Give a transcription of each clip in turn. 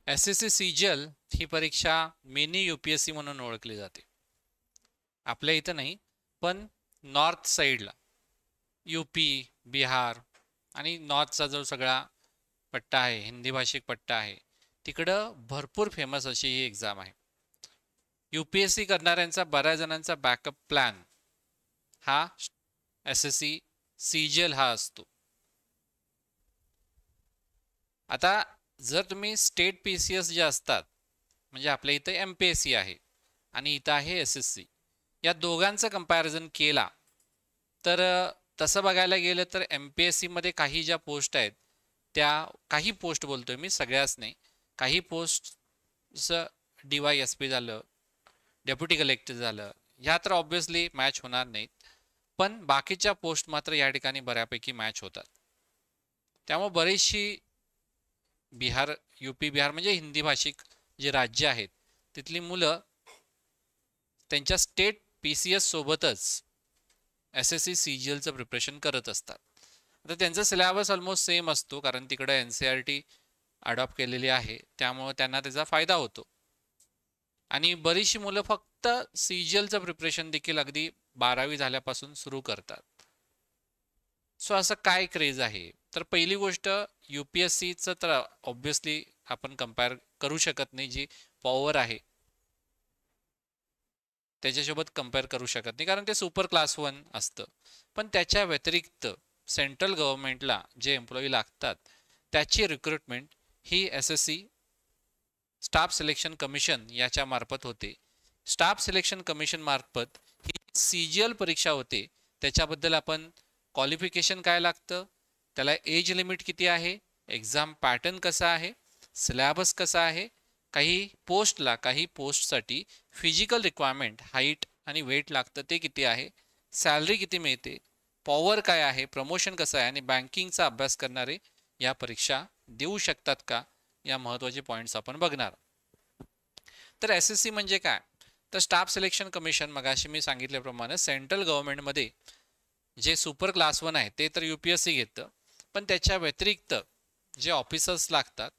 SSC CGL ही परीक्षा mini UPSC म्हणून ओळखली जाते. आपल्या इथं नाही, पण नॉर्थ साईडला UP, बिहार आणि नॉर्थचा जो सगळा पट्टा आहे, हिंदी भाषिक पट्टा आहे, तिकडं भरपूर फेमस अशी ही एक्झाम आहे. UPSC करणाऱ्यांचा बऱ्याच जणांचा बॅकअप प्लॅन हा SSC CGL हा असतो. आता जर तुम्ही स्टेट PCS जे असतात, म्हणजे आपल्या इथं MPSC आहे आणि इथं आहे SSC, या दोघांचं कंपॅरिझन केला तर तसं बघायला गेलं तर MPSC मध्ये काही ज्या पोस्ट आहेत, त्या काही पोस्ट बोलतोय मी, सगळ्याच नाही, काही पोस्ट जसं DYSP झालं, डेप्युटी कलेक्टर झालं, ह्या तर ऑब्व्हियसली मॅच होणार नाहीत, पण बाकीच्या पोस्ट मात्र या ठिकाणी बऱ्यापैकी मॅच होतात. त्यामुळे बरीचशी UP बिहार म्हणजे हिंदी भाषिक जे राज्य आहेत, तिथली मुलं त्यांच्या स्टेट PCS सोबतच SSC CGLचं प्रिपरेशन करत असतात. आता त्यांचा सिलेबस ऑलमोस्ट सेम असतो, कारण तिकडे NCERT अडॉप्ट केलेली आहे, त्यामुळे त्यांना त्याचा फायदा होतो. आणि बरीचशी मुलं फक्त CGLचं प्रिपरेशन देखील अगदी 12वी झाल्यापासून सुरू करतात. सो असं काय क्रेज आहे, तर पहिली गोष्ट UPSCचं तर ऑब्व्हियसली आपण कंपेअर करू शकत नाही, जी पॉवर आहे त्याच्यासोबत कंपेअर करू शकत नाही, कारण ते सुपर क्लास 1 असतं. पण त्याच्या व्यतिरिक्त सेंट्रल गव्हर्नमेंटला जे एम्प्लॉई लागतात त्याची रिक्रुटमेंट ही SSC स्टाफ सिलेक्शन कमिशन याच्या मार्फत होते. स्टाफ सिलेक्शन कमिशन मार्फत ही CGL परीक्षा होते. त्याच्याबद्दल आपण क्वालिफिकेशन काय लागतं, त्याला एज लिमिट किती आहे, एक्झाम पॅटर्न कसा आहे, सिलेबस कसा आहे, काही पोस्टसाठी फिजिकल रिक्वायरमेंट हाईट आणि वेट लागतं ते किती आहे, सॅलरी किती मिळते, पॉवर काय आहे, प्रमोशन कसं आहे आणि बँकिंगचा अभ्यास करणारे या परीक्षा देऊ शकतात का, या महत्त्वाचे पॉईंट्स आपण बघणार. तर SSC म्हणजे काय, तर स्टाफ सिलेक्शन कमिशन, मगाशी मी सांगितल्याप्रमाणे सेंट्रल गव्हर्नमेंटमध्ये जे सुपर क्लास 1 आहे ते तर UPSC घेतं, पण त्याच्या व्यतिरिक्त जे ऑफिसर्स लागतात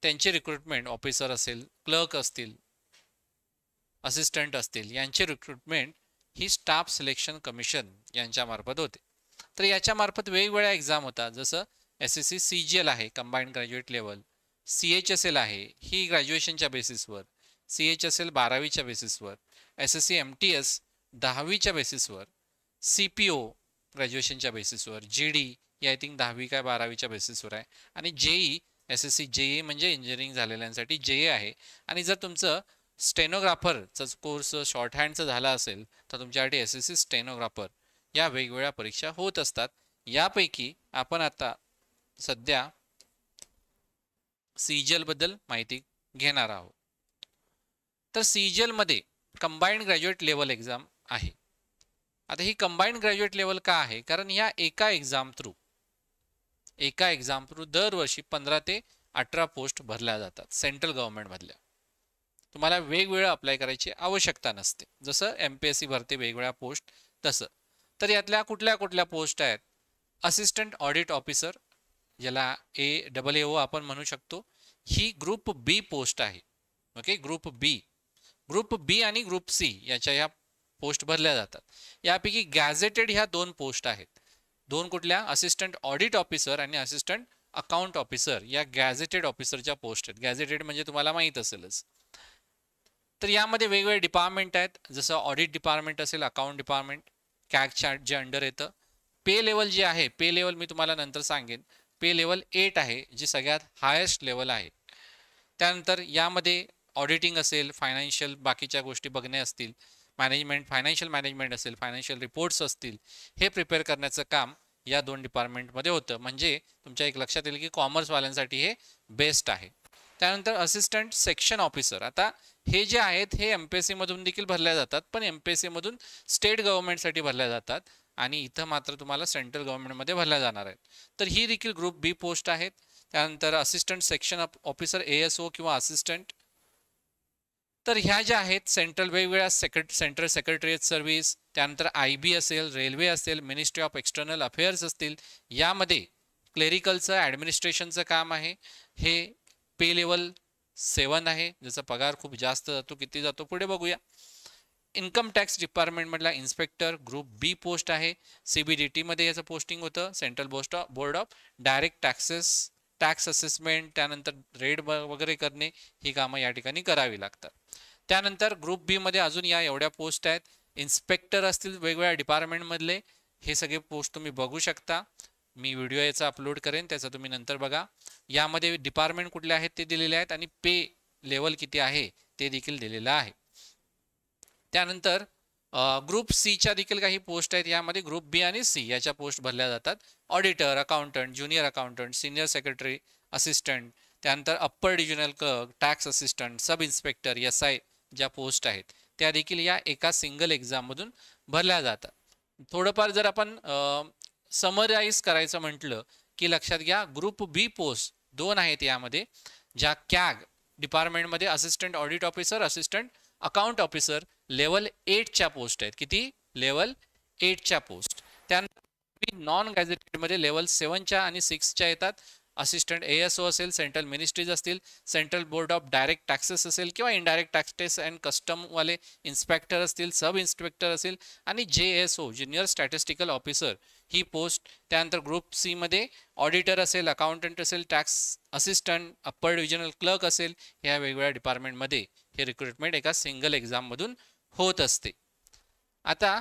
त्यांची रिक्रुटमेंट, ऑफिसर असेल, क्लर्क असतील, असिस्टंट असतील, यांची रिक्रुटमेंट ही स्टाफ सिलेक्शन कमिशन यांच्यामार्फत होते. तर याच्यामार्फत वेगवेगळ्या एक्झाम होतात, जसं SSC CGL आहे कंबाईंड ग्रॅज्युएट लेवल, CHSL आहे ही ग्रॅज्युएशनच्या बेसिसवर, CHSL 12वीच्या बेसिसवर, SSC MTS 10वीच्या बेसिसवर, CPO ग्रॅज्युएशनच्या बेसिसवर, GD ही आय थिंक 10वी काय 12वीच्या बेसिसवर आहे, आणि JEE SSC JEE म्हणजे इंजिनिअरिंग झालेल्यांसाठी JEE आहे. आणि जर तुमचं स्टेनोग्राफरचा कोर्स शॉर्ट हँडचा झाला असेल तर तुमच्यासाठी SSC स्टेनोग्राफर या वेगवेगळ्या परीक्षा होत असतात. यापैकी आपण आता सध्या CGL बद्दल माहिती घेणार आहोत. तर CGL मध्ये कंबाईंड ग्रॅज्युएट लेवल एक्झाम आहे. आता ही कंबाईंड ग्रॅज्युएट लेवल का आहे, कारण या एका एक्झाम थ्रू दरवर्षी 15 ते 18 पोस्ट भरल्या जातात सेंट्रल गव्हर्नमेंटमधल्या. तुम्हाला वेगवेगळं अप्लाय करायची आवश्यकता नसते, जसं MPSC भरते वेगवेगळ्या पोस्ट तसं. तर यातल्या कुठल्या कुठल्या पोस्ट आहेत, असिस्टंट ऑडिट ऑफिसर, ज्याला AAO आपण म्हणू शकतो, ही ग्रुप B पोस्ट आहे. ओके, ग्रुप B आणि ग्रुप C याच्या ह्या पोस्ट भरल्या जातात. यापैकी गॅझेटेड ह्या 2 पोस्ट आहेत. 2 कुठल्या, असिस्टंट ऑडिट ऑफिसर आणि असिस्टंट अकाउंट ऑफिसर, या गॅझेटेड ऑफिसरच्या पोस्ट आहेत. गॅझेटेड म्हणजे तुम्हाला माहीत असेलच. तर यामध्ये वेगवेगळे डिपार्टमेंट आहेत, जसं ऑडिट डिपार्टमेंट असेल, अकाउंट डिपार्टमेंट, कॅग जे अंडर येतं. पे लेवल जे आहे, पे लेवल मी तुम्हाला नंतर सांगेन, पे लेवल 8 आहे, जी सगळ्यात हायेस्ट लेवल आहे. त्यानंतर यामध्ये ऑडिटिंग असेल, फायनान्शियल बाकीच्या गोष्टी बघणे असतील, मॅनेजमेंट, फायनान्शियल मॅनेजमेंट असेल, फायनान्शियल रिपोर्ट्स असतील, हे प्रिपेअर करण्याचं काम या 2 डिपार्टमेंटमध्ये होतं. म्हणजे तुमच्या एक लक्षात येईल की कॉमर्सवाल्यांसाठी हे बेस्ट आहे. त्यानंतर असिस्टंट सेक्शन ऑफिसर, आता हे जे आहेत हे MPSC मधून देखील भरल्या जातात, पण MPSC मधून स्टेट गव्हर्नमेंटसाठी भरल्या जातात आणि इथं मात्र तुम्हाला सेंट्रल गव्हर्नमेंटमध्ये भरल्या जाणार आहेत. तर ही देखील ग्रुप B पोस्ट आहेत. त्यानंतर असिस्टंट सेक्शन ऑफिसर ASO किंवा असिस्टंट. तर ह्या ज्या आहेत सेंट्रल वेगवेगळ्या सेंट्रल सेक्रेटरीएट सर्व्हिस, त्यानंतर IB असेल, रेल्वे असेल, मिनिस्ट्री ऑफ एक्सटर्नल अफेअर्स असतील, यामध्ये क्लेरिकलचं ॲडमिनिस्ट्रेशनचं काम आहे. हे पे लेवल 7 आहे, ज्याचा पगार खूप जास्त जातो. किती जातो पुढे बघूया. इन्कम टॅक्स डिपार्टमेंटमधला इन्स्पेक्टर ग्रुप बी पोस्ट आहे. CBDT मध्ये याचं पोस्टिंग होतं, central board of direct tax assessment, त्यानंतर रेड वगैरे करणे, ही कामं या ठिकाणी करावी लागतात. त्यानंतर ग्रुप बी मध्ये अजून या एवढ्या पोस्ट आहेत. इन्स्पेक्टर असतील वेगवेगळ्या डिपार्टमेंटमधले, हे सगळे पोस्ट तुम्ही बघू शकता. मी व्हिडिओ याचा अपलोड करेन, त्याचा तुम्ही नंतर बघा. यामध्ये डिपार्टमेंट कुठले आहेत ते दिलेले आहेत आणि पे लेवल किती आहे ते देखील दिलेलं आहे. त्यानंतर ग्रुप सीच्या देखील काही पोस्ट आहेत. यामध्ये ग्रुप बी आणि सी याच्या पोस्ट भरल्या जातात. Auditor, accountant, junior accountant, senior secretary, assistant, त्यानंतर upper divisional clerk, tax assistant, sub inspector, SI ज्या पोस्ट आहेत त्या देखील या एका सिंगल एक्झाममधून भरल्या जातात. थोडंफार जर आपण समराईज करायचं म्हटलं की लक्षात घ्या, ग्रुप बी पोस्ट 2 आहेत यामध्ये, ज्या कॅग डिपार्टमेंटमध्ये assistant audit officer, assistant account officer level 8च्या post आहेत. किती? Level 8च्या post. त्यानंतर नॉन गॅझेटेडमध्ये लेवल 7च्या आणि 6च्या येतात. असिस्टंट ASO असेल, सेंट्रल मिनिस्ट्रीज असतील, central board of direct taxes असेल किंवा इनडायरेक्ट टॅक्सेस अँड कस्टमवाले इन्स्पेक्टर असतील, सब इन्स्पेक्टर असेल आणि JSO ज्युनियर स्टॅटिस्टिकल ऑफिसर ही पोस्ट. त्यानंतर ग्रुप सी मध्ये ऑडिटर असेल, अकाउंटंट असेल, tax assistant, upper divisional clerk असेल, ह्या वेगवेगळ्या डिपार्टमेंटमध्ये हे रिक्रुटमेंट एका सिंगल एक्झाममधून होत असते. आता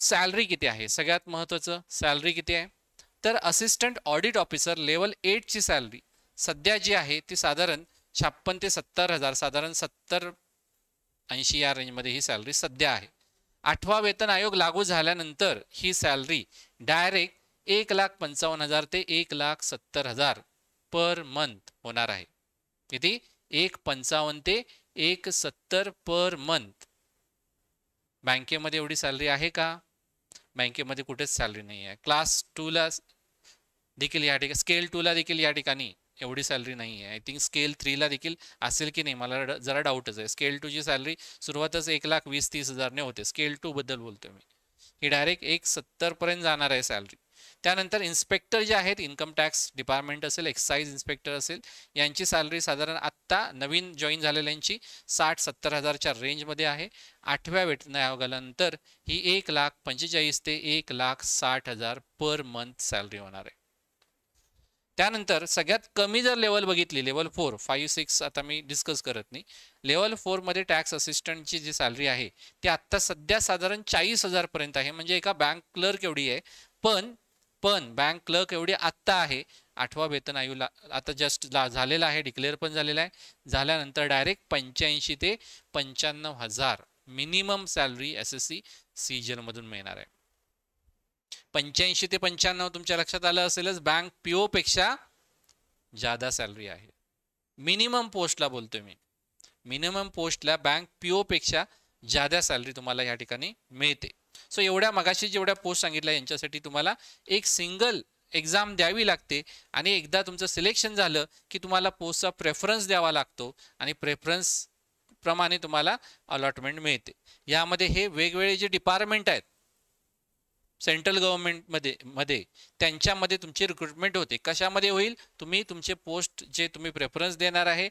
सॅलरी किती आहे? सगळ्यात महत्त्वाचं, सॅलरी किती आहे? तर असिस्टंट ऑडिट ऑफिसर लेवल 8ची सॅलरी सध्या जी आहे ती साधारण 56 ते 70,000, साधारण 70-80 या रेंजमध्ये ही सॅलरी सध्या आहे. 8वा वेतन आयोग लागू झाल्यानंतर ही सॅलरी डायरेक्ट 1,55,000 ते 1,70,000 पर मंथ होणार आहे. किती? 1,55 ते 1,70 पर मंथ. बँकेमध्ये एवढी सॅलरी आहे का? बँकेमध्ये कुठेच सॅलरी नाही आहे. क्लास 2ला देखील या ठिकाणी, स्केल 2ला देखील या ठिकाणी एवढी सॅलरी नाही आहे. आय थिंक स्केल 3ला देखील असेल की नाही, मला जरा डाऊटच आहे. स्केल 2ची सॅलरी सुरुवातच 1,20,30,000 होते. स्केल 2 बद्दल बोलतोय मी. ही डायरेक्ट 1,70 पर्यंत जाणार आहे सॅलरी. त्यानंतर इन्स्पेक्टर जे आहेत, इन्कम टॅक्स डिपार्टमेंट असेल, एक्साइज इन्स्पेक्टर असेल, यांची सॅलरी साधारण आत्ता नवीन जॉईन झालेल्यांची 60-70,000च्या रेंजमध्ये आहे. 8व्या वेतन आयोगानंतर ही 1,45,000 ते 1,60,000 पर मंथ सॅलरी होणार आहे. त्यानंतर सगळ्यात कमी जर लेवल बघितली, लेवल 4, 5, 6 आता मी डिस्कस करत नाही. लेवल 4 मध्ये टॅक्स असिस्टंटची जी सॅलरी आहे ती आत्ता सध्या साधारण 40,000 पर्यंत आहे. म्हणजे एका बँक क्लर्क एवढी आहे. पण बँक क्लर्क एवढी आत्ता आहे. 8वा वेतन आयोग आता जस्ट झालेला आहे, डिक्लेअर पण झालेला आहे. झाल्यानंतर डायरेक्ट 85,000 ते 95,000 मिनिमम सॅलरी SSC CGL मधून मिळणार आहे. 85 ते 95 तुमच्या लक्षात आलं असेलच, बँक PO पेक्षा जादा सॅलरी आहे. मिनिमम पोस्टला बोलतोय मी. मिनिमम पोस्टला बँक PO पेक्षा जादा सॅलरी तुम्हाला या ठिकाणी मिळते. सो एवढ्या मगाशी जेवढ्या पोस्ट सांगितल्या यांच्यासाठी तुम्हाला एक सिंगल एक्झाम द्यावी लागते आणि एकदा तुमचं सिलेक्शन झालं की तुम्हाला पोस्टचा प्रेफरन्स द्यावा लागतो आणि प्रेफरन्स प्रमाणे तुम्हाला अलॉटमेंट मिळते. यामध्ये हे वेगवेगळे जे डिपार्टमेंट आहेत सेंट्रल गव्हर्नमेंटमध्ये त्यांच्यामध्ये तुमची रिक्रुटमेंट होते. कशामध्ये होईल? तुम्ही तुमचे पोस्ट जे तुम्ही प्रेफरन्स देणार आहे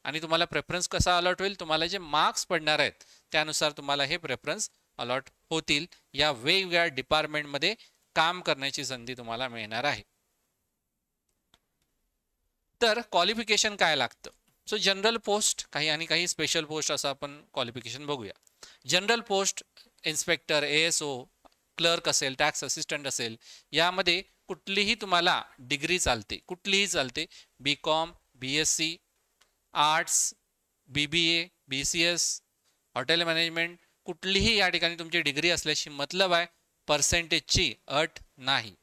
आणि तुम्हाला प्रेफरन्स कसा अलॉट होईल, तुम्हाला जे मार्क्स पडणार आहेत त्यानुसार तुम्हाला हे प्रेफरन्स अलॉट होतील. या वेगवेगळ्या डिपार्टमेंटमध्ये काम करण्याची संधी तुम्हाला मिळणार आहे. तर क्वालिफिकेशन काय लागतं? सो जनरल पोस्ट काही आणि काही स्पेशल पोस्ट असं आपण क्वालिफिकेशन बघूया. General post inspector, ASO, clerk असेल, टॅक्स असिस्टंट असेल, यामध्ये कुठलीही तुम्हाला डिग्री चालते, कुठलीही चालते. BCom, BSc, arts, BBA, BCS, hotel management, कुठलीही या ठिकाणी तुमची डिग्री असल्याची मतलब आहे. पर्सेंटेजची अट नाही.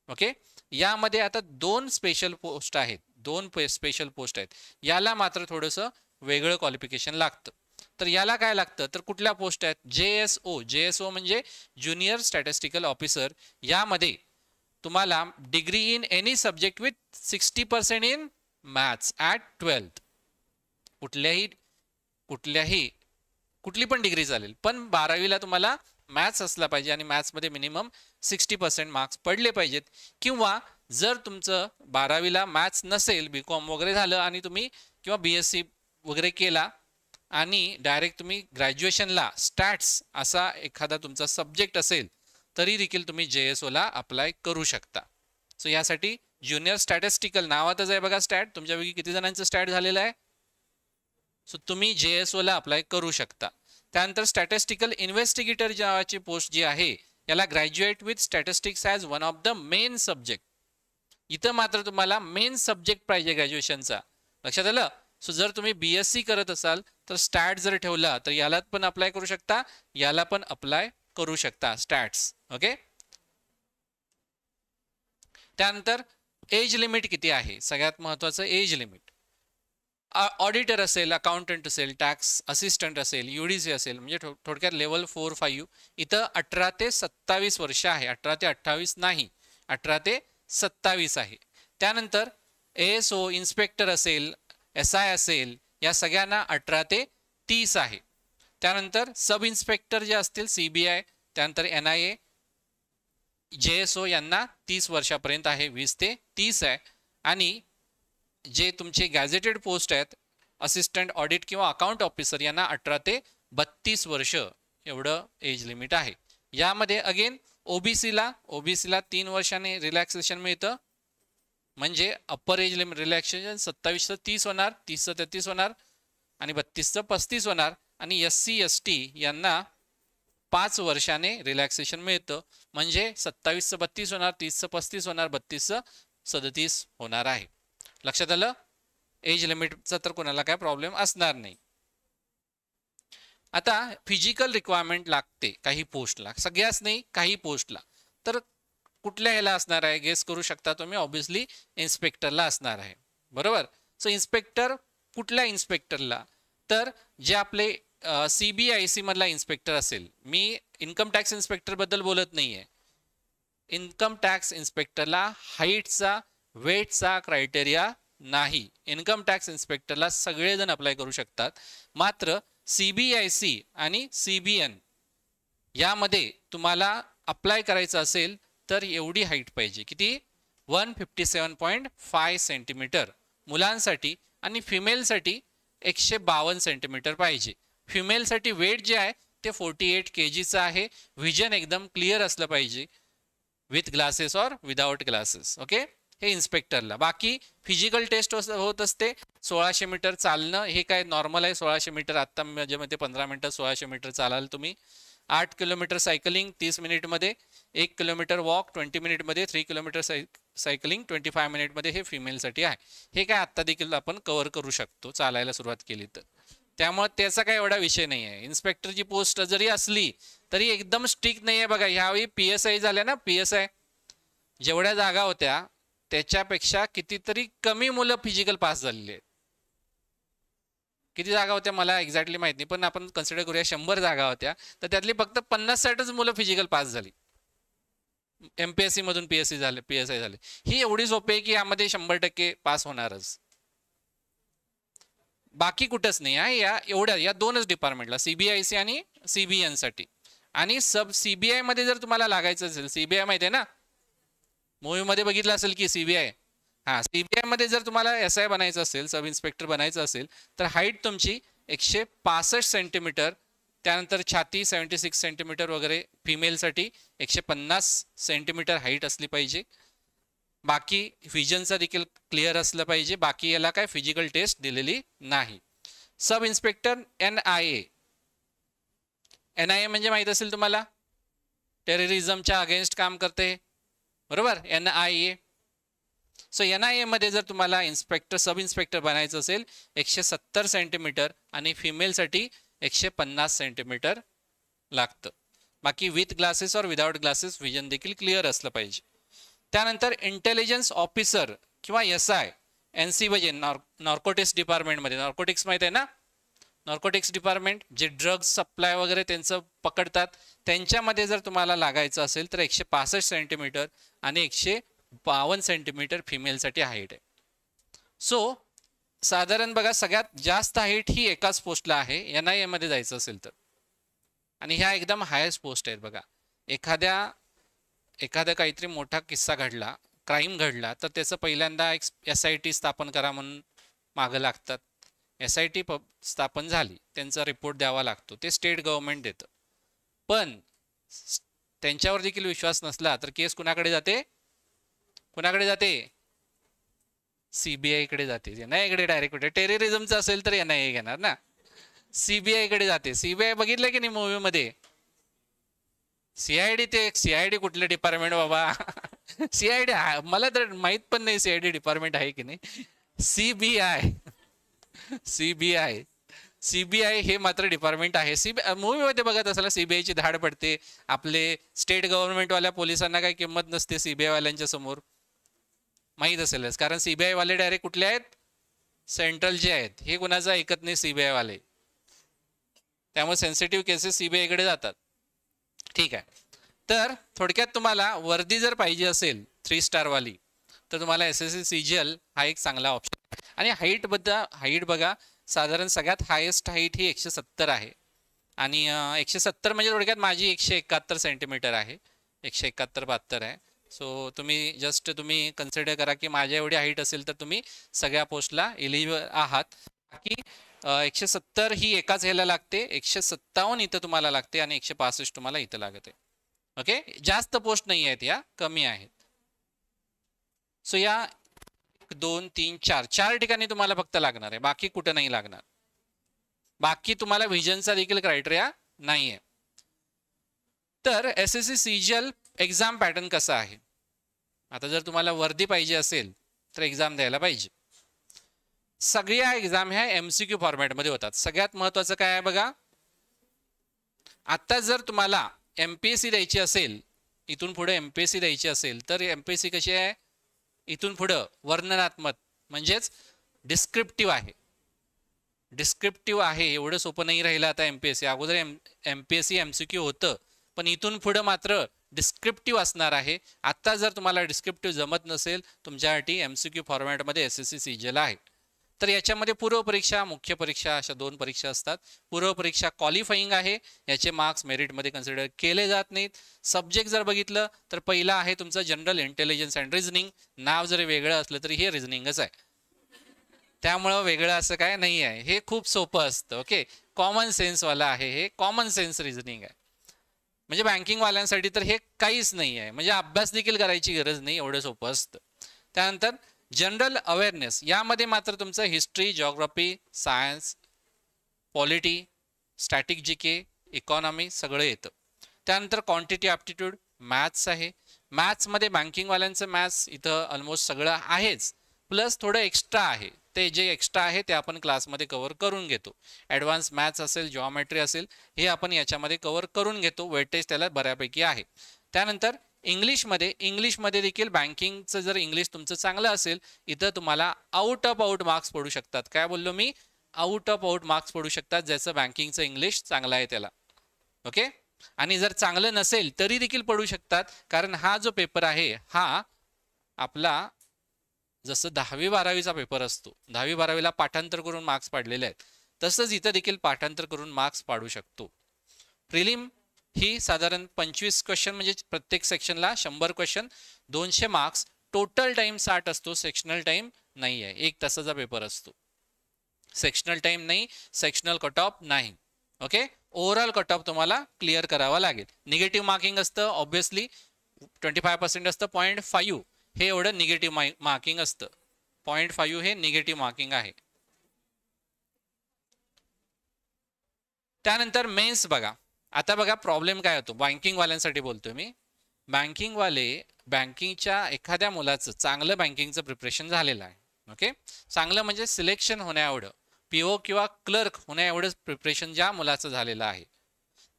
ओके. यामध्ये आता 2 स्पेशल पोस्ट आहेत, 2 स्पेशल पोस्ट आहेत. याला मात्र थोडंसं वेगळं क्वालिफिकेशन लागतं. तर याला काय लागतं? तर कुठल्या पोस्ट आहेत? JSO म्हणजे ज्युनियर स्टॅटिस्टिकल ऑफिसर. यामध्ये तुम्हाला degree in any subject with 60% in maths at 12th. कुठली पण डिग्री चालेल, पण 12वीला तुम्हाला मॅथ्स असला पाहिजे आणि मॅथ्समध्ये मिनिमम 60% मार्क्स पडले पाहिजेत. किंवा जर तुमचं 12वीला मॅथ्स नसेल, BCom वगैरे झालं आणि तुम्ही किंवा BSc वगैरे केला आणि डायरेक्ट तुम्ही ग्रॅज्युएशनला स्टॅट्स असा एखादा तुमचा सब्जेक्ट असेल तरी देखील तुम्ही JSOला अप्लाय करू शकता. सो यासाठी ज्युनियर स्टॅटिस्टिकल नावातच आहे बघा स्टॅट. तुमच्यापैकी किती जणांचं स्टॅट झालेलं आहे? सो तुम्ही JSOला अप्लाय करू शकता. त्यानंतर स्टॅटिस्टिकल इन्व्हेस्टिगेटर नावाची पोस्ट जी आहे याला graduate with statistics as one of the main subject. इथं मात्र तुम्हाला मेन सब्जेक्ट पाहिजे ग्रॅज्युएशनचा. लक्षात आलं? सो जर तुम्ही BSc करत असाल तर स्टॅट जर ठेवला तर याला पण अप्लाय करू शकता, याला पण अप्लाय करू शकता स्टॅट्स. ओके. त्यानंतर एज लिमिट किती आहे? सगळ्यात महत्त्वाचं एज लिमिट. ऑडिटर असेल, अकाउंटंट असेल, टॅक्स असिस्टंट असेल, UDC असेल, म्हणजे थोडक्यात लेवल 4-5 इथं 18 ते 27 वर्ष आहे. 18 ते 28 नाही, 18 ते 27 आहे. त्यानंतर ASO इन्स्पेक्टर असेल, SI असेल, या सगळ्यांना 18 ते 30 आहे. त्यानंतर सब इन्स्पेक्टर जे असतील CBI, त्यानंतर NIA, JSO यांना 30 वर्षापर्यंत आहे, 20 ते 30 आहे. आणि जे तुमचे गॅझेटेड पोस्ट आहेत असिस्टंट ऑडिट किंवा अकाउंट ऑफिसर यांना 18 ते 32 वर्ष एवढं एज लिमिट आहे. यामध्ये अगेन ओबीसीला 3 वर्षाने रिलॅक्सेशन मिळतं, म्हणजे अप्पर एज लिमिट रिलॅक्सेशन 27 ते 30 होणार, 30 ते 33 होणार आणि 32 ते 35 होणार. आणि SC ST यांना 5 वर्षाने रिलॅक्सेशन मिळतं, म्हणजे 27 ते 32 होणार, 30 ते 35 होणार, 32 ते 37 होणार आहे. लक्षात आलं? एज लिमिटचा तर कोणाला काय प्रॉब्लेम असणार नाही. आता फिजिकल रिक्वायरमेंट लागते काही पोस्टला, सगळ्याच नाही, काही पोस्टला. तर कुठल्या ह्याला असणार आहे गेस करू शकता तुम्ही? ऑब्व्हियसली इन्स्पेक्टरला असणार आहे, बरोबर. सो इन्स्पेक्टर कुठल्या इन्स्पेक्टरला? तर जे आपले CBIC मधला इन्स्पेक्टर असेल. मी इन्कम टॅक्स इन्स्पेक्टर बद्दल बोलत नाहीये. इन्कम टॅक्स इन्स्पेक्टरला हाईटचा, वेटचा क्रायटेरिया नाही. इन्कम टॅक्स इन्स्पेक्टरला सगळेजण अप्लाय करू शकतात. मात्र CBIC आणि CBN यामध्ये तुम्हाला अप्लाय करायचं असेल तर एवढी हाईट पाहिजे. किती? 157.5 सेंटीमीटर मुलांसाठी आणि फिमेलसाठी 152 सेंटीमीटर पाहिजे. फिमेलसाठी वेट जे आहे ते 48 kgचं आहे. व्हिजन एकदम क्लिअर असलं पाहिजे, विथ ग्लासेस और विदाउट ग्लासेस. ओके. हे इन्स्पेक्टरला. बाकी फिजिकल टेस्ट होत असते. 1600 मीटर चालणं हे काय नॉर्मल आहे. 1600 मीटर आत्ता म्हणजे मध्ये 15 मिनिटं 1600 मीटर चालाल तुम्ही. 8 kilometre cycling 30 मिनिटमध्ये, 1 kilometre walk 20 मिनिटमध्ये, 3 kilometre cycling 25 मिनिटमध्ये. हे फिमेलसाठी आहे. हे काय आत्ता देखील आपण कव्हर करू शकतो चालायला सुरुवात केली तर. त्यामुळे त्याचा काय एवढा विषय नाही आहे. इन्स्पेक्टरची पोस्ट जरी असली तरी एकदम स्ट्रिक्ट नाही आहे. बघा ह्यावेळी PSI झाल्या ना, PSI जेवढ्या जागा होत्या त्याच्यापेक्षा कितीतरी कमी मुलं फिजिकल पास झालेली आहेत. किती जागा होत्या मला एक्झॅक्टली माहित नाही, पण आपण कन्सिडर करूया 100 जागा होत्या तर त्यातली फक्त 50-60च मुलं फिजिकल पास झाली. MPSC मधून PSI झाले. ही एवढी सोपी आहे की यामध्ये 100% पास होणारच. बाकी कुठंच नाही आहे. या दोनच डिपार्टमेंटला, CBIC आणि CBN साठी. आणि सब CBI मध्ये जर तुम्हाला लागायचं असेल, CBI माहिती आहे ना, मूवी मध्ये बघितलं असेल की CBI. हा, CBI मध्ये जर तुम्हाला SI बनायचं असेल, सब इन्स्पेक्टर बनायचं असेल तर हाईट तुमची 165 सेंटीमीटर, त्यानंतर छाती 76 सेंटीमीटर वगैरे. फिमेलसाठी 150 सेंटीमीटर हाईट असली पाहिजे. बाकी व्हिजनचा देखील क्लिअर असलं पाहिजे. बाकी याला काय फिजिकल टेस्ट दिलेली नाही. सब इन्स्पेक्टर NIA म्हणजे माहित असेल तुम्हाला, टेररिझमच्या अगेन्स्ट काम करते, बरोबर. NIA. सो NIA मध्ये जर तुम्हाला इन्स्पेक्टर सब इन्स्पेक्टर बनायचं असेल 170 सेंटीमीटर आणि फिमेलसाठी 150 सेंटीमीटर लागतं. बाकी विथ ग्लासेस और विदाउट ग्लासेस व्हिजन देखील क्लिअर असलं पाहिजे. त्यानंतर इंटेलिजन्स ऑफिसर किंवा SI NC म्हणजे नॉर्कोटिक्स डिपार्टमेंटमध्ये. नॉर्कोटिक्स माहित आहे ना, नॉर्कोटिक्स डिपार्टमेंट जे ड्रग्स सप्लाय वगैरे त्यांचं पकडतात, त्यांच्यामध्ये जर तुम्हाला लागायचं असेल तर 165 सेंटीमीटर आणि 152 सेंटीमीटर फिमेलसाठी हाईट आहे. सो साधारण बघा सगळ्यात जास्त हाईट ही एकाच पोस्टला आहे NIA मध्ये जायचं असेल तर. आणि ह्या एकदम हायेस्ट पोस्ट आहेत बघा. एखाद्या काहीतरी मोठा किस्सा घडला क्राईम घडला तर त्याचं पहिल्यांदा एक SIT स्थापन करा म्हणून मागं लागतात. SIT स्थापन झाली, त्यांचा रिपोर्ट द्यावा लागतो, ते स्टेट गव्हर्नमेंट देतं. पण त्यांच्यावर देखील विश्वास नसला तर केस कुणाकडे जाते? कुणाकडे जाते? CBI कडे जाते. NIA कडे डायरेक्ट. टेररिझमचं असेल तर NIA घेणार ना, CBI कडे जाते. CBI बघितलं की नाही मूवी मध्ये? CID ते CID कुठले डिपार्टमेंट बाबा? CID मला तर माहित पण नाही CID डिपार्टमेंट आहे की नाही. CBI हे मात्र डिपार्टमेंट आहे. मूवी मध्ये बघत असाल CBI ची धाड पडते. आपले स्टेट गव्हर्नमेंट वाल्या पोलिसांना काही किंमत नसते CBI वाल्यांच्या समोर, माहीत असेलच. कारण CBI वाले डायरेक्ट कुठले आहेत? सेंट्रलचे आहेत. हे कुणाचं ऐकत नाही CBI वाले. त्यामुळे सेन्सिटिव्ह केसेस CBI कडे जातात. ठीक आहे. तर थोडक्यात तुम्हाला वर्दी जर पाहिजे असेल 3 स्टार वाली तर तुम्हाला SSC CGL हा एक चांगला ऑप्शन. आणि हाईट बघा, साधारण सगळ्यात हायेस्ट हाईट ही 170 आहे. आणि 170 म्हणजे थोडक्यात माझी 171 सेंटीमीटर आहे. 171-72 आहे. सो तुम्ही कन्सिडर करा की माझ्या एवढी हाईट असेल तर तुम्ही सगळ्या पोस्टला एलिजिबल आहात. बाकी 170 ही एकाच ह्याला लागते, 157 इथं तुम्हाला लागते आणि 165 तुम्हाला इथं लागते. ओके, जास्त पोस्ट नाही आहेत, या कमी आहेत. सो या 1 2 3 4 ठिकाणी तुम्हाला फक्त लागणार आहे, बाकी कुठं नाही लागणार. बाकी तुम्हाला व्हिजनचा देखील क्रायटेरिया नाही आहे. तर SSC CGL एक्झाम पॅटर्न कसा आहे? आता जर तुम्हाला वर्दी पाहिजे असेल तर एक्झाम द्यायला पाहिजे. सगळ्या एक्झाम ह्या MCQ फॉर्मॅटमध्ये होतात. सगळ्यात महत्त्वाचं काय आहे बघा, आता जर तुम्हाला MPSC द्यायची असेल, इथून पुढे MPSC द्यायची असेल तर MPSC कशी आहे? इथून पुढं वर्णनात्मक म्हणजेच डिस्क्रिप्टिव्ह आहे. डिस्क्रिप्टिव्ह आहे, एवढं सोपं नाही राहिलं आता MPSC. अगोदर MPSC MCQ होतं, पण इथून पुढं मात्र डिस्क्रिप्टिव्ह असणार आहे. आता जर तुम्हाला डिस्क्रिप्टिव्ह जमत नसेल, तुमच्यासाठी MCQ फॉर्मॅटमध्ये SSC CGL आहे. तर याच्यामध्ये पूर्व परीक्षा, मुख्य परीक्षा अशा 2 परीक्षा असतात. पूर्व परीक्षा क्वालिफाईंग आहे, याचे मार्क्स मेरिटमध्ये कन्सिडर केले जात नाहीत. सब्जेक्ट जर बघितलं तर पहिला आहे तुमचं जनरल इंटेलिजन्स अँड रिझनिंग. नाव जरी वेगळं असलं तरी हे रिझनिंगच आहे, त्यामुळं वेगळं असं काय नाही आहे. हे खूप सोपं असतं. ओके, कॉमन सेन्सवाला आहे, हे कॉमन सेन्स रिझनिंग आहे. म्हणजे बँकिंगवाल्यांसाठी तर हे काहीच नाही आहे, म्हणजे अभ्यास देखील करायची गरज नाही, एवढं सोपं असतं. त्यानंतर जनरल अवेअरनेस, यामध्ये मात्र तुमचं history, geography, science, polity, static GK, economy सगळं येतं. त्यानंतर क्वांटिटी ॲप्टिट्यूड, मॅथ्स आहे. मॅथ्समध्ये बँकिंगवाल्यांचं मॅथ्स इथं ऑलमोस्ट सगळं आहेच, प्लस थोडं एक्स्ट्रा आहे. ते जे एक्स्ट्रा आहे ते आपण क्लासमध्ये कव्हर करून घेतो. ॲडव्हान्स मॅथ्स असेल, जिओमेट्री असेल, हे आपण याच्यामध्ये कव्हर करून घेतो. वेटेज त्याला बऱ्यापैकी आहे. त्यानंतर इंग्लिशमध्ये देखील बँकिंगचं जर इंग्लिश तुमचं चांगलं असेल, इथं तुम्हाला आउट ऑफ आउट मार्क्स पडू शकतात. काय बोललो मी? आउट ऑफ आउट मार्क्स पडू शकतात, ज्याचं बँकिंगचं इंग्लिश चांगलं आहे त्याला. ओके, आणि जर चांगलं नसेल तरी देखील पडू शकतात, कारण हा जो पेपर आहे हा आपला जसं 10वी-12वीचा पेपर असतो, 10वी-12वीला पाठांतर करून मार्क्स पाडलेले आहेत, तसंच इथं देखील पाठांतर करून मार्क्स पाडू शकतो. प्रिलिम ही साधारण 25 क्वेश्चन, म्हणजे प्रत्येक सेक्शनला 100 क्वेश्चन, 200 मार्क्स. टोटल टाइम 60 असतो, सेक्शनल टाइम नाही आहे. 1 तासाचा पेपर असतो. सेक्शनल टाइम नाही, सेक्शनल कट ऑफ नाही. ओके, ओव्हरऑल कट ऑफ तुम्हाला क्लिअर करावा लागेल. निगेटिव्ह मार्किंग असतं, ऑब्विसली 25% असतं. 0.5 हे एवढं निगेटिव्ह मार्किंग असतं. 0.5 हे निगेटिव्ह मार्किंग आहे. त्यानंतर मेन्स बघा. आता बघा प्रॉब्लेम काय होतो, बँकिंगवाल्यांसाठी बोलतोय मी. बँकिंगच्या एखाद्या मुलाचं चांगलं बँकिंगचं प्रिपरेशन झालेलं आहे. ओके, चांगलं म्हणजे सिलेक्शन होण्याएवढं, PO किंवा क्लर्क होण्याएवढंच प्रिपरेशन ज्या मुलाचं झालेलं आहे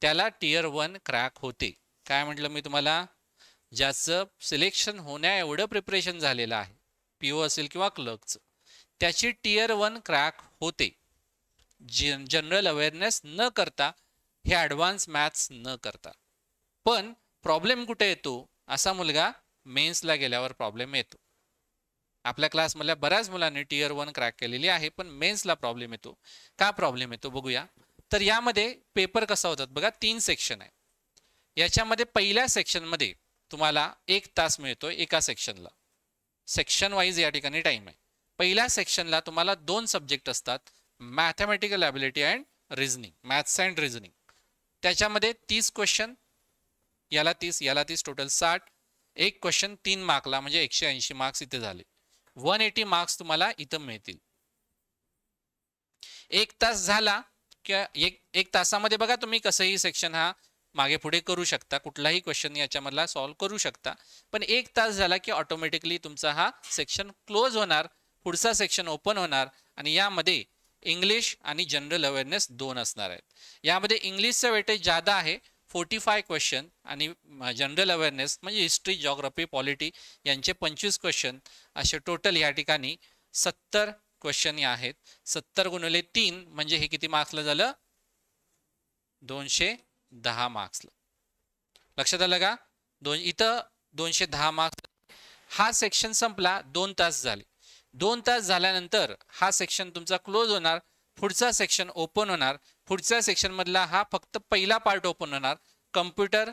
त्याला Tier 1 क्रॅक होते. काय म्हटलं मी तुम्हाला? ज्याचं सिलेक्शन होण्याएवढं प्रिपरेशन झालेलं आहे, PO असेल किंवा क्लर्कचं, त्याची Tier 1 क्रॅक होते. जनरल अवेअरनेस न करता, हे ॲडव्हान्स मॅथ्स न करता. पण प्रॉब्लेम कुठे येतो? असा मुलगा मेन्सला गेल्यावर प्रॉब्लेम येतो. आपल्या क्लासमधल्या बऱ्याच मुलांनी Tier 1 क्रॅक केलेली आहे, पण मेन्सला प्रॉब्लेम येतो. का प्रॉब्लेम येतो बघूया. तर यामध्ये पेपर कसा होतात बघा, 3 सेक्शन आहे. याच्यामध्ये पहिल्या सेक्शनमध्ये तुम्हाला 1 तास मिळतोय एका सेक्शनला. सेक्शन वाईज या ठिकाणी टाइम आहे. पहिल्या सेक्शनला तुम्हाला 2 सब्जेक्ट असतात, mathematical ability and reasoning, maths and reasoning. त्याच्यामध्ये 30 क्वेश्चन, याला 30 याला 30, टोटल 60. एक क्वेश्चन 3 मार्कला म्हणजे 180 मार्क्स इथे झाले. 180 मार्क्स तुम्हाला इथं मिळतील. 1 तास झाला की एक तासामध्ये बघा तुम्ही कसंही सेक्शन हा मागे पुढे करू शकता, कुठलाही क्वेश्चन याच्यामधला सॉल्व्ह करू शकता. पण 1 तास झाला की ऑटोमॅटिकली तुमचा हा सेक्शन क्लोज होणार, पुढचा सेक्शन ओपन होणार. आणि यामध्ये इंग्लिश आणि जनरल अवेअरनेस 2 असणार आहेत. यामध्ये इंग्लिशचं वेटेज जादा आहे, 45 क्वेश्चन, आणि जनरल अवेअरनेस म्हणजे हिस्ट्री, जॉग्राफी, पॉलिटी यांचे 25 क्वेश्चन, असे टोटल या ठिकाणी 70 क्वेश्चन आहेत. 70 गुणिले 3 म्हणजे हे किती मार्क्सला झालं? 210 मार्क्सला. लक्षात आलं का? इथं 210 मार्क्स. हा सेक्शन संपला, 2 तास झाले. 2 तास झाल्यानंतर हा सेक्शन तुमचा क्लोज होणार, पुढचा सेक्शन ओपन होणार. पुढच्या सेक्शन मधला हा फक्त पहिला पार्ट ओपन होणार, computer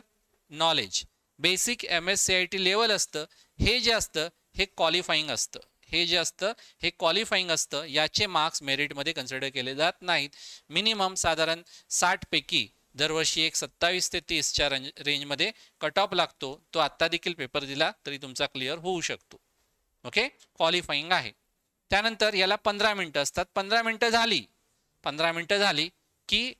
knowledge, basic MSCIT level असतं. हे जे असतं हे क्वालिफाईंग असतं, हे जे असतं हे क्वालिफाईंग असतं. याचे मार्क्स मेरिटमध्ये कन्सिडर केले जात नाहीत. मिनिमम साधारण 60 पैकी दरवर्षी एक 27 ते 30च्या रेंजमध्ये कट ऑफ लागतो. तो आत्ता देखील पेपर दिला तरी तुमचा क्लिअर होऊ शकतो. ओके, क्वालिफाईंग आहे. त्यानंतर याला 15 मिनटं असतात. 15 मिनटं झाली की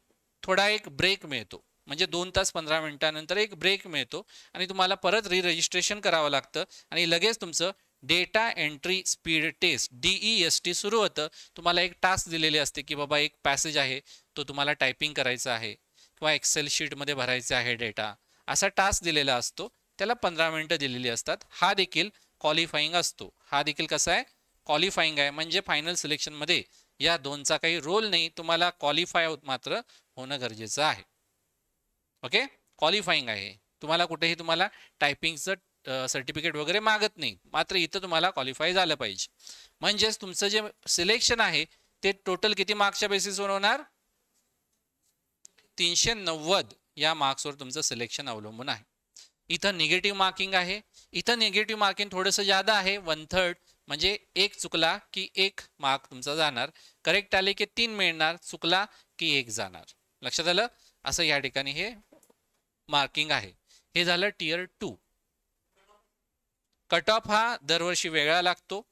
थोडा एक ब्रेक मिळतो, म्हणजे 2 तास 15 मिनिटानंतर एक ब्रेक मिळतो आणि तुम्हाला परत रजिस्ट्रेशन करावं लागतं. आणि लगेच तुमचं data entry speed test DEST सुरू होतं. तुम्हाला एक टास्क दिलेली असते की बाबा एक पॅसेज आहे, तो तुम्हाला टायपिंग करायचा आहे किंवा एक्सेल शीटमध्ये भरायचा आहे डेटा, असा टास्क दिलेला असतो. त्याला 15 मिनिटं दिलेली असतात. हा देखील क्वालिफाईंग असतो. हा देखील कसा आहे? क्वालिफाईंग आहे. म्हणजे फायनल सिलेक्शनमध्ये या 2चा काही रोल नाही, तुम्हाला क्वालिफाय मात्र होणं गरजेचं आहे. ओके, क्वालिफाईंग आहे. तुम्हाला कुठेही तुम्हाला टायपिंगचं सर्टिफिकेट वगैरे मागत नाही, मात्र इथं तुम्हाला क्वालिफाय झालं पाहिजे. म्हणजेच तुमचं जे सिलेक्शन आहे ते टोटल किती मार्क्सच्या बेसिसवर होणार? 390 या मार्क्सवर तुमचं सिलेक्शन अवलंबून आहे. इथं निगेटिव्ह मार्किंग आहे. इथं निगेटिव्ह मार्किंग थोडंसं जादा आहे, 1/3, म्हणजे एक चुकला की 1 मार्क तुमचा जाणार, करेक्ट आले की 3 मिळणार, चुकला की 1 जाणार. लक्षात आलं? असं या ठिकाणी हे मार्किंग आहे. हे झालं टियर 2. कट ऑफ हा दरवर्षी वेगळा लागतो.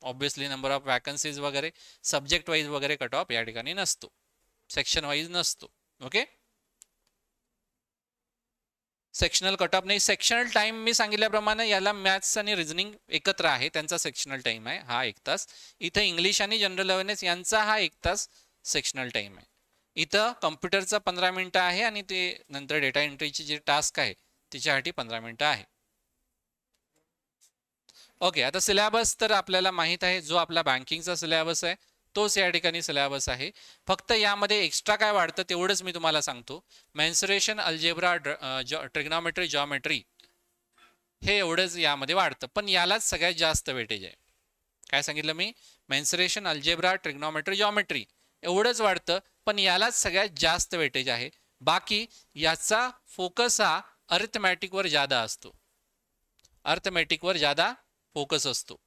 ऑब्विसली नंबर ऑफ वॅकन्सीज वगैरे, सब्जेक्ट वाईज वगैरे कट ऑफ या ठिकाणी नसतो, सेक्शन वाईज नसतो. ओके, सेक्शनल कट ऑफ नाही. सेक्शनल टाइम मी सांगितल्याप्रमाणे याला मॅथ्स आणि रिझनिंग एकत्र आहे, त्यांचा सेक्शनल टाइम आहे हा 1 तास. इथं इंग्लिश आणि जनरल अवेअरनेस यांचा हा 1 तास सेक्शनल टाइम आहे. इथं कम्प्युटरचा 15 मिनिटं आहे आणि ते नंतर डेटा एंट्रीची जी टास्क आहे तिच्यासाठी 15 मिनिटं आहे. ओके, आता सिलेबस तर आपल्याला माहीत आहे, जो आपला बँकिंगचा सिलेबस आहे तोच या ठिकाणी सिलेबस आहे. फक्त यामध्ये एक्स्ट्रा काय वाढतं तेवढंच मी तुम्हाला सांगतो. मेन्सुरेशन, अल्जेब्रा, ट्रिग्नॉमेट्री, जॉमेट्री हे एवढंच यामध्ये वाढतं, पण यालाच सगळ्यात जास्त वेटेज आहे. काय सांगितलं मी? मेन्सुरेशन, अल्जेब्रा, ट्रिग्नॉमेट्री, जॉमेट्री एवढंच वाढतं, पण यालाच सगळ्यात जास्त वेटेज आहे. बाकी याचा फोकस हा अर्थमॅटिकवर जादा असतो. अर्थमॅटिकवर जादा फोकस असतो.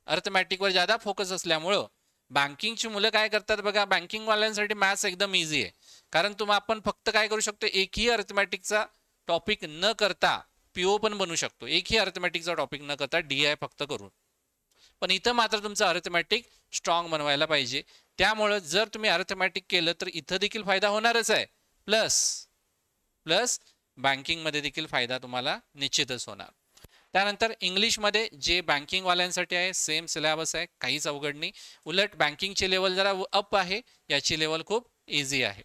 अर्थमॅटिकवर जादा फोकस असल्यामुळं बँकिंगची मुलं काय करतात बघा, बँकिंगवाल्यांसाठी मॅथ्स एकदम इझी आहे. कारण आपण फक्त काय करू शकतो, एकही अर्थमॅटिकचा टॉपिक न करता PO पण बनू शकतो. एकही अर्थमॅटिकचा टॉपिक न करता DI फक्त करून. पण इथं मात्र तुमचं अर्थमॅटिक स्ट्रॉंग बनवायला पाहिजे. त्यामुळं जर तुम्ही अर्थमॅटिक केलं तर इथं देखील फायदा होणारच आहे, प्लस बँकिंगमध्ये देखील फायदा तुम्हाला निश्चितच होणार. त्यानंतर इंग्लिशमध्ये जे बँकिंगवाल्यांसाठी आहे सेम सिलेबस आहे, काहीच अवघड नाही. उलट बँकिंगची लेवल जरा अप आहे, याची लेवल खूप इझी आहे.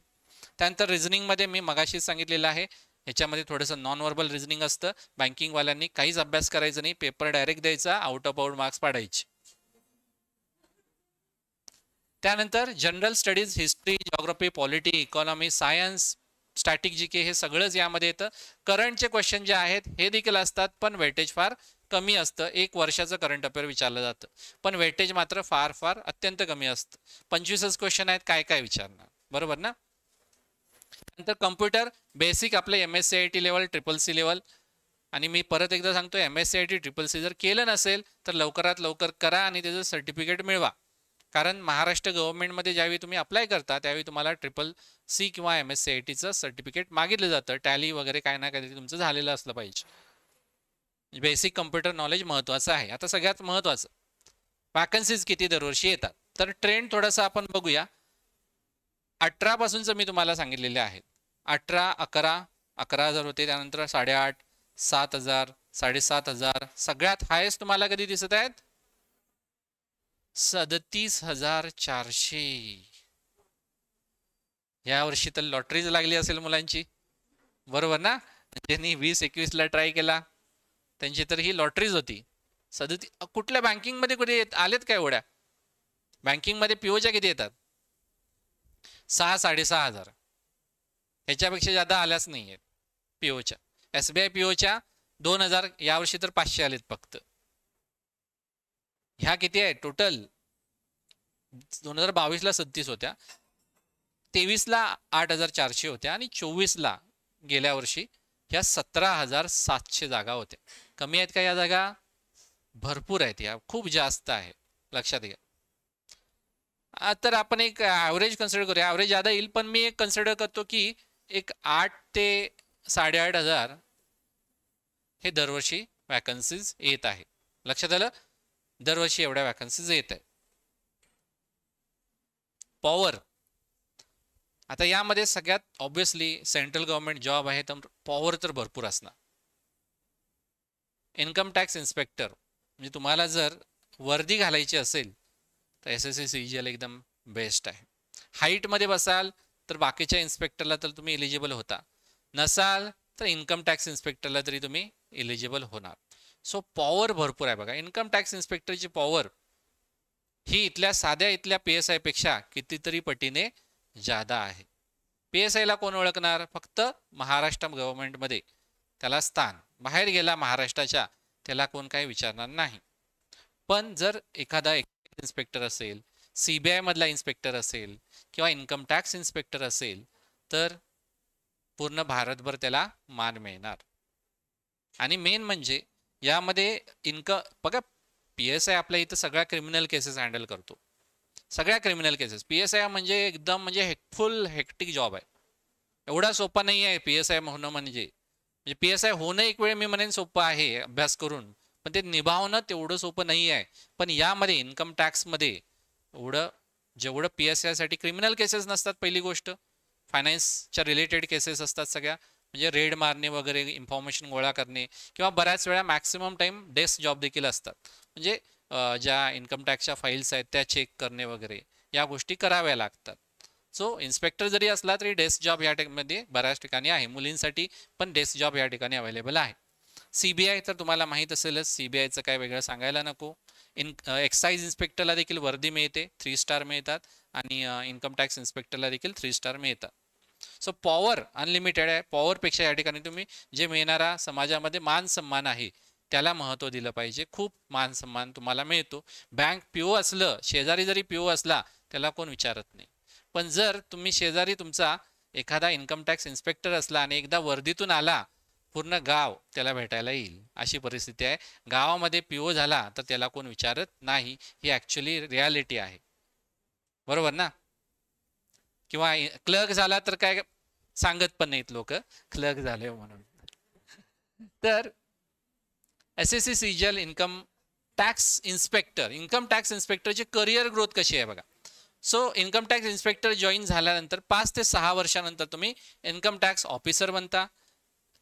त्यानंतर रिझनिंगमध्ये मी मगाशीच सांगितलेलं आहे, ह्याच्यामध्ये थोडंसं नॉन व्हर्बल रिझनिंग असतं. बँकिंगवाल्यांनी काहीच अभ्यास करायचा नाही, पेपर डायरेक्ट द्यायचा, आउट ऑफ आउट मार्क्स पाडायचे. त्यानंतर general studies, history, geography, polity, economy, science, static GK हे सगळंच यामध्ये येतं. करंटचे क्वेश्चन जे आहेत हे देखील असतात, पण वेटेज फार कमी असतं. 1 वर्षाचं करंट अफेअर विचारलं जातं, पण वेटेज मात्र फार अत्यंत कमी असतं. 25च क्वेश्चन आहेत, काय विचारणार, बरोबर ना? नंतर कम्प्युटर बेसिक आपले MSCIT लेवल, CCC लेवल आणि मी परत एकदा सांगतो, MSCIT CCC जर केलं नसेल तर लवकरात लवकर करा आणि त्याचं सर्टिफिकेट मिळवा. कारण महाराष्ट्र गव्हर्नमेंटमध्ये ज्यावेळी तुम्ही अप्लाय करता त्यावेळी तुम्हाला CCC किंवा MSCITचं सर्टिफिकेट मागितलं जातं. टॅली वगैरे काय ना काहीतरी तुमचं झालेलं असलं पाहिजे. बेसिक कम्प्युटर नॉलेज महत्त्वाचं आहे. आता सगळ्यात महत्त्वाचं, वॅकन्सीज किती दरवर्षी येतात. तर ट्रेंड थोडासा आपण बघूया. 18 पासूनचं मी तुम्हाला सांगितलेले आहेत. 18, 11,000 होते, त्यानंतर 8,500, 7,000, 7,500, सगळ्यात हायेस्ट तुम्हाला कधी दिसत आहेत 37,400. या वर्षी तर लॉटरीज लागली असेल मुलांची, बरोबर ना? ज्यांनी 20-21ला ट्राय केला त्यांची तर ही लॉटरीज होती. कुठल्या बँकिंगमध्ये कुठे आलेत काय एवढ्या? बँकिंगमध्ये पीओच्या किती येतात? 6,000-6,500. ह्याच्यापेक्षा जादा आल्याच नाही आहेत पीओच्या. SBI पीओच्या 2,000, यावर्षी तर 500 आलेत फक्त. ह्या किती आहे टोटल? 2022ला 37 होत्या, 23ला 8,400 होत्या आणि 24ला गेल्या वर्षी ह्या 17,700 जागा होत्या. कमी आहेत का या जागा? भरपूर आहेत, या खूप जास्त आहे, लक्षात घ्या. तर आपण एक ॲव्हरेज कन्सिडर करूया. ॲव्हरेज ज्यादा येईल, पण मी एक कन्सिडर करतो की एक 8 ते 8,500 हे दरवर्षी वॅकन्सीज येत आहे. लक्षात आलं? दरवर्षी एवढ्या वॅकन्सीज येत आहे. पॉवर, आता यामध्ये सगळ्यात ऑब्विसली सेंट्रल गव्हर्नमेंट जॉब आहे, तर पॉवर तर भरपूर असणार. इन्कम टॅक्स इन्स्पेक्टर, म्हणजे तुम्हाला जर वर्दी घालायची असेल तर SSC CGL एकदम बेस्ट आहे. हाईटमध्ये बसाल तर बाकीच्या इन्स्पेक्टरला तर तुम्ही एलिजिबल होता, नसाल तर इन्कम टॅक्स इन्स्पेक्टरला तरी तुम्ही एलिजिबल होणार. सो पॉवर भरपूर आहे बघा. इन्कम टॅक्स इन्स्पेक्टरची पॉवर ही इथल्या PSI पेक्षा कितीतरी पटीने जादा आहे. PSIला कोण ओळखणार? फक्त महाराष्ट्र गव्हर्नमेंटमध्ये त्याला स्थान, बाहेर गेला महाराष्ट्राच्या त्याला कोण काही विचारणार नाही. पण जर एखादा इन्स्पेक्टर असेल, CBI मधला इन्स्पेक्टर असेल किंवा इन्कम टॅक्स इन्स्पेक्टर असेल तर पूर्ण भारतभर त्याला मान मिळणार. आणि मेन म्हणजे यामध्ये बघा, PSI आपल्या इथं सगळ्या क्रिमिनल केसेस हँडल करतो, सगळ्या क्रिमिनल केसेस. PSI म्हणजे एकदम म्हणजे फुल हेक्टिक जॉब आहे. एवढा सोपा नाही आहे PSI होणं. म्हणजे PSI होणं एक वेळ मी म्हणेन सोपं आहे अभ्यास करून, पण ते निभावणं तेवढं सोपं नाही आहे. पण यामध्ये इन्कम टॅक्समध्ये जेवढं PSI साठी क्रिमिनल केसेस नसतात, पहिली गोष्ट फायनान्सच्या रिलेटेड केसेस असतात सगळ्या, म्हणजे रेड मारणे वगैरे, इन्फॉर्मेशन गोळा करणे, किंवा बऱ्याच वेळा मॅक्सिमम टाइम डेस्क जॉब देखील असतात. म्हणजे ज्या इन्कम टॅक्सच्या फाईल्स आहेत त्या चेक करणे वगैरे या गोष्टी कराव्या लागतात. सो इन्स्पेक्टर जरी असला तरी डेस्क जॉब या मध्ये बऱ्याच ठिकाणी आहे. मुलींसाठी पण डेस्क जॉब या ठिकाणी अवेलेबल आहे. CBI तर तुम्हाला माहीत असेलच, CBIचं काय वेगळं सांगायला नको. एक्साइज इन्स्पेक्टरला देखील वर्दी मिळते, 3 स्टार मिळतात, आणि इन्कम टॅक्स इन्स्पेक्टरला देखील 3 स्टार मिळतात. सो पॉवर अनलिमिटेड आहे. पॉवरपेक्षा या ठिकाणी तुम्ही जे मिळणारा समाजामध्ये मान सन्मान आहे त्याला महत्त्व दिलं पाहिजे. खूप मान सन्मान तुम्हाला मिळतो. बँक PO असलं, शेजारी जरी PO असला त्याला कोण विचारत नाही. पण जर तुम्ही शेजारी तुमचा एखादा इन्कम टॅक्स इन्स्पेक्टर असला आणि एकदा वर्दीतून आला, पूर्ण गाव त्याला भेटायला येईल अशी परिस्थिती आहे. गावामध्ये PO झाला तर त्याला कोण विचारत नाही. ही ॲक्च्युली रियालिटी आहे, बरोबर ना? किंवा क्लर्क झाला तर काय सांगत पण नाहीत लोक क्लर्क झाले म्हणून. तर SSC CGL इन्कम टॅक्स इन्स्पेक्टरची करिअर ग्रोथ कशी आहे बघा. So income tax inspector join झाल्यानंतर 5 ते 6 वर्षानंतर तुम्ही इन्कम टॅक्स ऑफिसर बनता.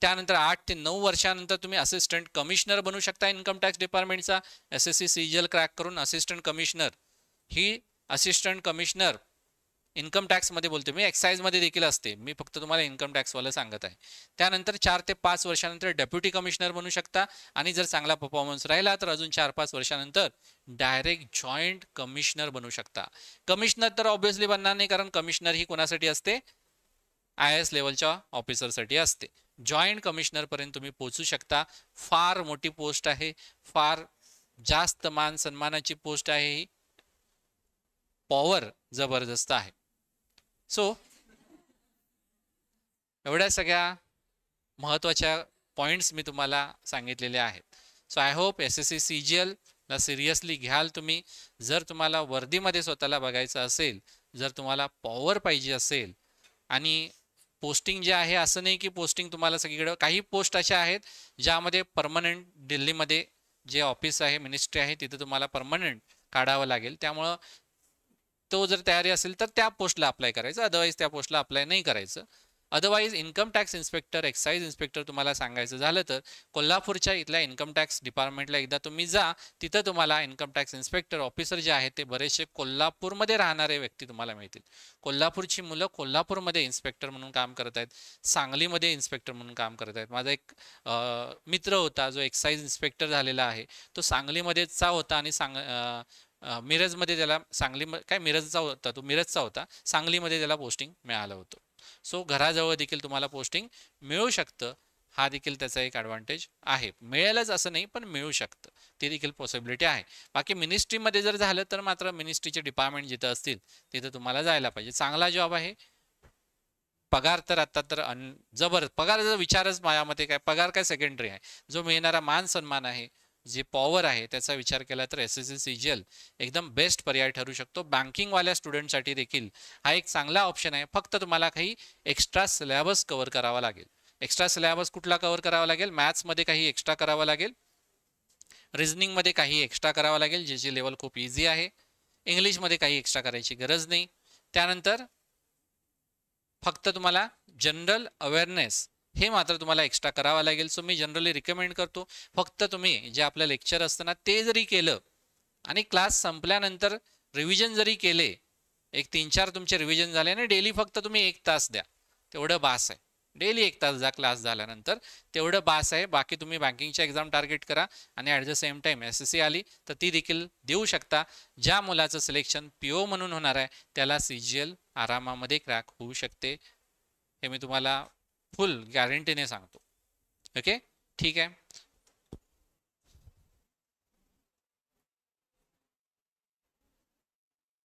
त्यानंतर 8 ते 9 वर्षानंतर तुम्ही असिस्टंट कमिशनर बनू शकता इन्कम टॅक्स डिपार्टमेंटचा. SSC CGL क्रॅक करून असिस्टंट कमिशनर, ही असिस्टंट कमिशनर इन्कम टॅक्समध्ये बोलतो मी, एक्साईजमध्ये देखील असते, मी फक्त तुम्हाला इन्कम टॅक्सवाला सांगत आहे. त्यानंतर 4 ते 5 वर्षानंतर डेप्युटी कमिशनर बनू शकता, आणि जर चांगला परफॉर्मन्स राहिला तर अजून 4-5 वर्षानंतर डायरेक्ट जॉईंट कमिशनर बनू शकता. कमिशनर तर ऑब्व्हियसली बनणार नाही, कारण कमिशनर ही कोणासाठी असते? IAS लेवलच्या ऑफिसरसाठी असते. जॉईंट कमिशनर पर्यंत तुम्ही पोहोचू शकता. फार मोठी पोस्ट आहे, फार जास्त मान सन्मानाची पोस्ट आहे ही. पॉवर जबरदस्त आहे. सो एवढ्या सगळ्या महत्त्वाच्या पॉईंट्स मी तुम्हाला सांगितलेले आहेत. So I hope SSC CGL ला सिरियसली घ्याल तुम्ही. जर तुम्हाला वर्दीमध्ये स्वतःला बघायचं असेल, जर तुम्हाला पॉवर पाहिजे असेल, आणि पोस्टिंग जे आहे असं नाही की पोस्टिंग तुम्हाला सगळीकडे, काही पोस्ट अशा आहेत ज्यामध्ये परमनंट दिल्लीमध्ये जे ऑफिस आहे, मिनिस्ट्री आहे, तिथे तुम्हाला परमनंट काढावं लागेल. त्यामुळं तो जर तयारी असेल तर त्या पोस्टला अप्लाय करायचं, अदरवाईज त्या पोस्टला अप्लाय नाही करायचं. Otherwise income tax inspector, excise inspector तुम्हाला सांगायचं झालं तर कोल्हापूरच्या इथल्या इन्कम टॅक्स डिपार्टमेंटला एकदा तुम्ही जा. तिथं तुम्हाला इन्कम टॅक्स इन्स्पेक्टर ऑफिसर जे आहेत ते बरेचसे कोल्हापूरमध्ये राहणारे व्यक्ती तुम्हाला मिळतील. कोल्हापूरची मुलं कोल्हापूरमध्ये इन्स्पेक्टर म्हणून काम करत आहेत, सांगलीमध्ये इन्स्पेक्टर म्हणून काम करत आहेत. माझा एक मित्र होता जो एक्साईज इन्स्पेक्टर झालेला आहे, तो सांगलीमध्येचा होता आणि मिरजमध्ये त्याला मिरजचा होता, तो मिरजचा होता, सांगलीमध्ये त्याला पोस्टिंग मिळालं होतं. सो घराजवळ देखील तुम्हाला पोस्टिंग मिळू शकतं, हा देखील त्याचा एक ॲडव्हान्टेज आहे. मिळेलच असं नाही, पण मिळू शकतं, ती देखील पॉसिबिलिटी आहे. बाकी मिनिस्ट्रीमध्ये जर झालं तर मात्र मिनिस्ट्रीचे डिपार्टमेंट जिथं असतील तिथं तुम्हाला जायला पाहिजे. चांगला जॉब आहे. पगार तर आता तर जबर पगाराचा विचारच माझ्या मते काय, पगार काय सेकंडरी आहे. जो मिळणारा मान सन्मान आहे, जे पॉवर आहे, त्याचा विचार केला तर SSC CGL एकदम बेस्ट पर्याय ठरू शकतो. बँकिंगवाल्या स्टुडंटसाठी देखील हा एक चांगला ऑप्शन आहे. फक्त तुम्हाला काही एक्स्ट्रा सिलेबस कव्हर करावा लागेल. एक्स्ट्रा सिलेबस कुठला कव्हर करावा लागेल? मॅथ्समध्ये काही एक्स्ट्रा करावं लागेल, रिझनिंगमध्ये काही एक्स्ट्रा करावं लागेल, ज्याची लेवल खूप इझी आहे. इंग्लिशमध्ये काही एक्स्ट्रा करायची गरज नाही. त्यानंतर फक्त तुम्हाला जनरल अवेअरनेस हे मात्र तुम्हाला एक्स्ट्रा करावं लागेल. सो मी जनरली रिकमेंड करतो, फक्त तुम्ही जे आपलं लेक्चर असतं ना ते जरी केलं आणि क्लास संपल्यानंतर रिव्हिजन जरी केले, एक 3-4 तुमचे रिव्हिजन झाले आणि डेली फक्त तुम्ही 1 तास द्या, तेवढं बास आहे. डेली 1 तास जा क्लास झाल्यानंतर, तेवढं बास आहे. बाकी तुम्ही बँकिंगच्या एक्झाम टार्गेट करा आणि at the same time SSC आली तर ती देखील देऊ शकता. ज्या मुलाचं सिलेक्शन PO म्हणून होणार आहे त्याला CGL आरामामध्ये क्रॅक होऊ शकते, हे मी तुम्हाला फुल गॅरंटीने सांगतो. ओके, ठीक आहे.